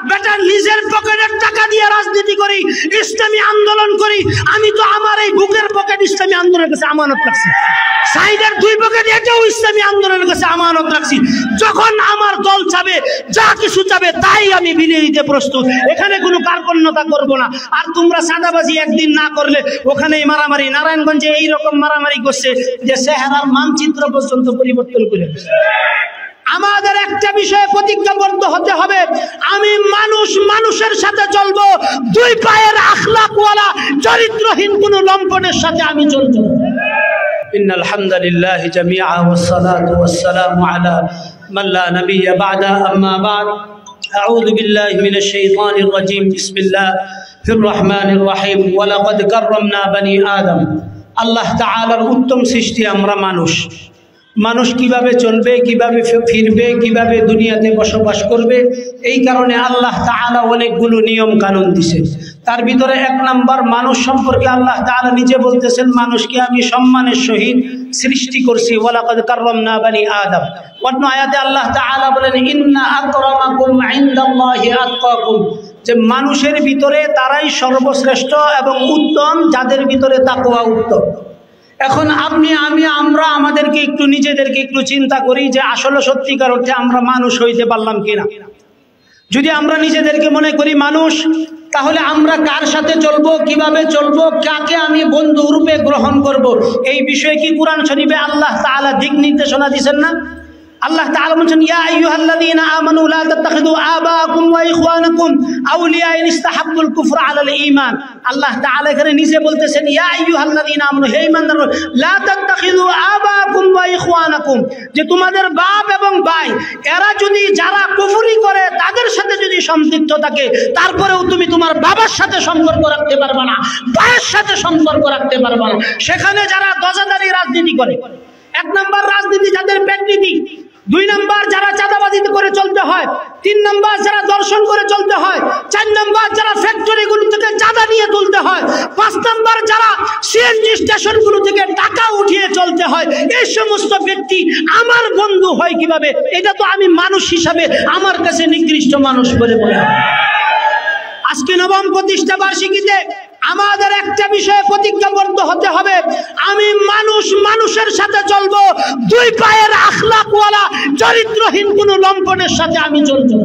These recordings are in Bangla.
বেটা নিজের পকেটের টাকা দিয়ে রাজনীতি করি, ইসলামী আন্দোলন করি। আমি তো আমার এই বুকের পকেট ইসলামী আন্দোলনের কাছে আমানত রাখছি, সাইডের দুই পকেট এটাও ইসলামী আন্দোলনের কাছে আমানত রাখছি। যখন আমার দল চাবে, যা কিছু চাবে তাই আমি বিলিয়ে দিতে প্রস্তুত। এখানে কোনো কার্পণ্যতা করবো না। আর তোমরা সাদাবাজি একদিন না করলে ওখানেই মারামারি। নারায়ণগঞ্জে এইরকম মারামারি করছে যে চেহারার মানচিত্র পর্যন্ত পরিবর্তন করে। আমাদের একটা বিষয়ে প্রতিজ্ঞাবদ্ধ হতে হবে, আমি মানুষের সাথে চলবো, দুই পায়ের আখলাকওয়ালা চরিত্রহীন কোন লম্পটের সাথে আমি চলবো। ইন্নাল হামদুলিল্লাহি জামিআ ওয়াসসালাতু ওয়াসসালামু আলা মান লা নাবিয়্যা বা'দা, আম্মা বা'দ। আউযু বিল্লাহি মিনাশ শাইতানির রাজীম। বিসমিল্লাহির রাহমানির রহিম। ওয়া লাকাদ কাররামনা বনি আদম। আল্লাহ তাআলার উত্তম সৃষ্টি আমরা মানুষ কিভাবে চলবে, কিভাবে ফিরবে, কিভাবে দুনিয়াতে বসবাস করবে, এই কারণে আল্লাহ তাআলা অনেকগুলো নিয়ম কানুন দিয়েছে। তার ভিতরে এক নাম্বার, মানুষ সম্পর্কে আল্লাহ তাআলা নিজে বলতেছেন, মানুষকে আমি সম্মানের সহিত সৃষ্টি করছি। ওয়ালাকাদ কাররামনা বনি আদম। অন্য আয়াতে আল্লাহ তাআলা বলেন, ইন্না আকরামাকুম ইনদাল্লাহি আতকাকুম, যে মানুষের ভিতরে তারাই সর্বশ্রেষ্ঠ এবং উত্তম যাদের ভিতরে তাকওয়া উত্তম। এখন আমরা আমাদেরকে একটু নিজেদেরকে একটু চিন্তা করি যে আসলে সত্যিকার অর্থে আমরা মানুষ হইতে পারলাম কিনা। যদি আমরা নিজেদেরকে মনে করি মানুষ, তাহলে আমরা কার সাথে চলবো, কিভাবে চলবো, কাকে আমি বন্ধু রূপে গ্রহণ করব, এই বিষয়ে কি কুরআন শরীফে আল্লাহ তাআলা দিক নির্দেশনা দিবেন না? আল্লাহ তাআলা বলেন, ইয়া আইয়ুহাল্লাযীনা আমানু লা তাত্তাখিযু আবাআকুম ওয়া ইখওয়ানাকুম আউলিয়া ইন ইসতাহাব্বুল কুফরা আলাল ঈমান। আল্লাহ তাআলা এখানে নিজে বলতেছেন, ইয়া আইয়ুহাল্লাযীনা আমানু, হে ঈমানদাররা, লা তাত্তাখিযু আবাআকুম ওয়া ইখওয়ানাকুম, যে তোমাদের বাপ এবং ভাই এরা যদি যারা কুফরি করে তাদের সাথে যদি সম্পৃক্ত থাকে, তারপরেও তুমি তোমার বাবার সাথে সম্পর্ক রাখতে পারবে না, ভাইয়ের সাথে সম্পর্ক রাখতে পারবে না। সেখানে যারা দজাদারি রাজনীতি করে, এক নাম্বার রাজনীতি যাদের পেটনীতি, দুই নাম্বার যারা চাঁদাবাজি করে চলতে হয়, তিন নাম্বার যারা দর্শন করে চলতে হয়, চার নাম্বার যারা ফ্যাক্টরিগুলো থেকে চাঁদা নিয়ে তুলতে হয়, পাঁচ নাম্বার যারা সিএনজি স্টেশনগুলো থেকে টাকা উঠিয়ে চলতে হয়, এই সমস্ত ব্যক্তি আমার বন্ধু হয় কিভাবে? এটা তো আমি মানুষ হিসাবে আমার কাছে নিকৃষ্ট মানুষ বলে মনে হয়। আজকে নবম প্রতিষ্ঠা বার্ষিকীতে আমাদের একটা বিষয়ে প্রতিজ্ঞাবদ্ধ হতে হবে, আমি মানুষের সাথে চলবো, দুই পায়ের আখলাকওয়ালা চরিত্রহীন কোন লম্পটের সাথে আমি চলবো।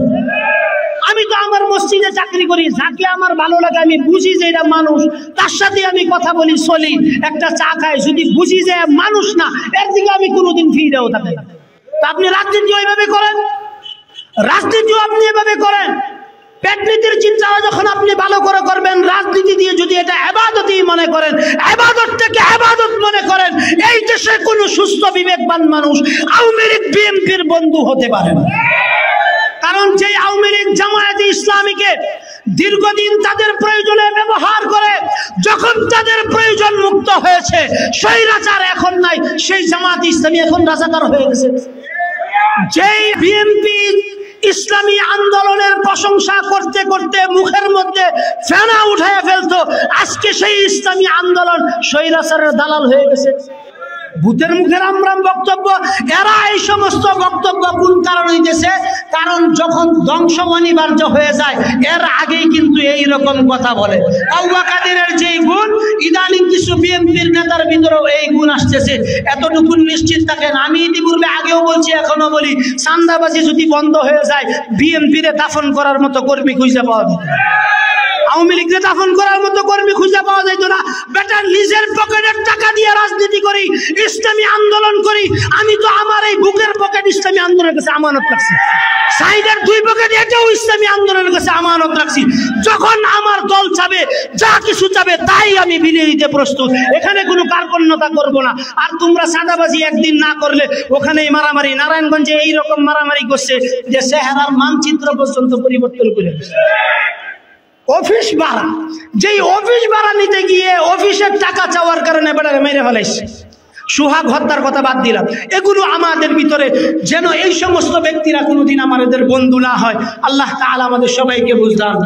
আমি তো আমার মসজিদে চাকরি করি, যাকে আমার ভালো লাগে আমি বুঝি যে এটা মানুষ, তার সাথে আমি কথা বলি, চলি, একটা চা খাই। যদি বুঝি যে মানুষ না, এর দিকে আমি কোনোদিন ফিরেও থাকি। আপনি রাজনীতি ওইভাবে করেন, রাজনীতিও আপনি এভাবে করেন। পেটনীতির চিন্তা যখন আপনি ভালো করে করবেন, রাজনীতি দিয়ে যদি এটা ইবাদতই মনে করেন, ইবাদতটাকে ইবাদত মনে করেন, এই দেশে কোন সুস্থ বিবেকবান মানুষ আওয়ামী লীগ বিএনপির বন্ধু হতে পারে না। কারণ যে আওয়ামী লীগ জামায়াতে ইসলামীকে দীর্ঘদিন তাদের প্রয়োজনে ব্যবহার করে, যখন তাদের প্রয়োজন মুক্ত হয়েছে, স্বৈরাচার এখন নাই, সেই জামায়াতে ইসলামী এখন রাজাকার হয়ে গেছে। যেই বিএনপি ইসলামী আন্দোলনের প্রশংসা করতে করতে মুখের মধ্যে ফেনা উঠায় ফেলতো, আজকে সেই ইসলামী আন্দোলন স্বৈরাচারের দালাল হয়ে গেছে। ভূতের মুখের আমরাম বক্তব্য, এরা এই সমস্ত বক্তব্য কোন কারণে দিতেছে? কারণ যখন ধ্বংস অনিবার্য হয়ে যায়, এর আগেই কিন্তু এই রকম কথা বলে। আবু কাদেরের যেই গুণ, ইদানিং কিছু বিএনপির নেতার ভিতরেও এই গুণ আসতেছে। এতটুকু নিশ্চিত থাকেন, আমি ইতিপূর্বে আগেও বলছি, এখনো বলি, চাঁদাবাজি যদি বন্ধ হয়ে যায়, বিএনপিরে দাফন করার মতো কর্মী খুঁজে পাওয়া যেত না, আওয়ামী লীগকে দাফন করার মতো কর্মী খুঁজে পাওয়া যেত না। বেটা নিজের পকেটের টাকা দিয়ে রাজনীতি করি, ইসলামী আন্দোলন করি। আমি তো আমার এই বুকের পকেট ইসলামী আন্দোলনের কাছে আমানত রাখছি, সাইডের দুই পকেট এটাও ইসলামী আন্দোলনের কাছে আমানত রাখছি। যখন আমার দল চাবে, যা কিছু চাবে তাই আমি বিলিয়ে দিতে প্রস্তুত। এখানে কোনো কার্পণ্যতা করবো না। আর তোমরা চাঁদাবাজি একদিন না করলে ওখানেই মারামারি। নারায়ণগঞ্জে এইরকম মারামারি করছে যে চেহারার মানচিত্র পর্যন্ত পরিবর্তন করে। অফিস ভাড়া, যেই অফিস ভাড়া নিতে গিয়ে অফিসের টাকা চাওয়ার কারণে বেটাকে মেরে ফেলাইছে। সোহাগ হত্যার কথা বাদ দিলাম, এগুলো আমাদের ভিতরে যেন এই সমস্ত ব্যক্তিরা কোনোদিন আমাদের বন্ধু না হয়। আল্লাহ তাআলা আমাদের সবাইকে বুঝদান।